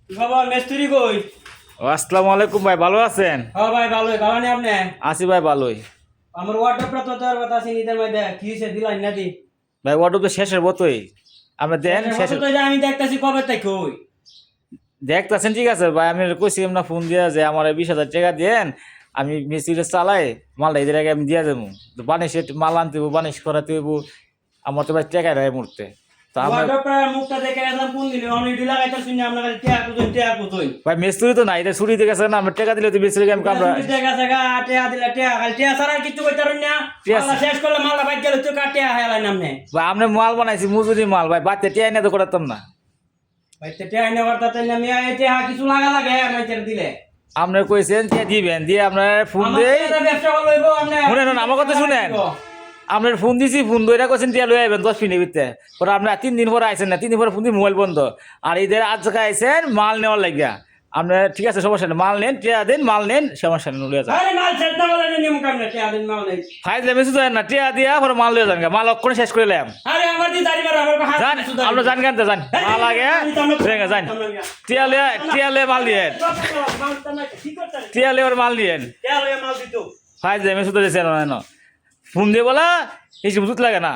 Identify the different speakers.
Speaker 1: খবর মিস্ত্রি কই?
Speaker 2: আসসালামু আলাইকুম ভাই, ভালো আছেন?
Speaker 1: হ্যাঁ ভাই ভালোই, ভালো নেই আপনি?
Speaker 2: আছি ভাই, ভালোই।
Speaker 1: আমার ওয়াটারটা তো তোর কথা আছে নিতে মধ্যে কি হয়েছে দিলাই না দি?
Speaker 2: ভাই ওয়ার্ড তো শেষের মতোই, আপনি দেন শেষের।
Speaker 1: তো যে আমি দেখতাছি কবে তাই কই?
Speaker 2: দেখতেছেন ঠিক আছে ভাই, আমি কইছিলাম না ফোন দিয়া যে আমার 20,000 টাকা দেন, আমি মিস্ত্রি চালাই, মালটা এদের আগে আমি দিয়া দেবো। তো বানিশ মাল আনতে হইব, বানিশ করাতে হইব, আমার তো ভাই টাকা নাই মুহূর্তে। তো আমরা
Speaker 1: ওয়াটারটার মুখটা দেখে একদম কোন দিলে অনলি লাগাইতা শুনি আপনার কাছে টিয়া কুতুই
Speaker 2: ভাই মিস্ত্রি তো নাই, এটা ছুটি দিয়ে গেছে না, আমরা টাকা দিলে তো মিস্ত্রিকে আমি কামরা।
Speaker 1: টাকা টাকা টিয়া দিলে টিয়া খালি টিয়া ছাড়া আর কিছু কইতার না।
Speaker 2: টিয়া
Speaker 1: আল্লাহ শেষ করলে মালটা বাইক গেল তো কাটিয়া হেলাই নামনে।
Speaker 2: ভাই আমরা মাল বানাইছি, মজুরি মাল ভাই, বাড়তে টিয়া এনে তো করতাম না।
Speaker 1: ভাই তো টিয়া এনে করতে না মিয়া এই টিয়া কিছু লাগা লাগে আমাদের দিলে।
Speaker 2: আপনার কইছেন টিয়া দিবেন, দিয়ে আপনার ফোন দেই।
Speaker 1: ব্যবসা ভালো হইব আপনি।
Speaker 2: শুনেন আমার কথা শুনেন, আপনার ফোন দিছি, ফোন ধরে করছেন টিয়া লই আইবেন 10 মিনিটের ভিতরে। পরে আপনার 3 দিন পরে আইছেন না, 3 দিন পরে ফোন দিয়ে মোবাইল বন্ধ। আর এদের আজ জায়গায় আইছেন মাল নেওয়ার লাগিয়া। আপনার ঠিক আছে, সমস্যা নেই, মাল নেন, টিয়া দেন, মাল নেন, সমস্যা নেই, লইয়া যান।
Speaker 1: আরে মাল ছেড় না বলে নিয়ম কাম না টিয়া দিন মাল নেই।
Speaker 2: ফাইজ লেবে শুধু না, টিয়া দিয়া পরে মাল লইয়া যান, মাল অক্ষণে শেষ করে লাম।
Speaker 1: আরে আমার দি দাড়ি মারা আমার হাত
Speaker 2: যান, আমরা জান গানতে যান, মাল আগে যান, টিয়া লিয়া মাল দিয়েন, টিয়া লিয়ার মাল দিয়েন।
Speaker 1: টিয়া লয়ে মাল দিতো।
Speaker 2: ফাইজ লেবে শুধু দিয়েছেন না, ফোন দিয়ে বলা এই বুঝতে লাগে না।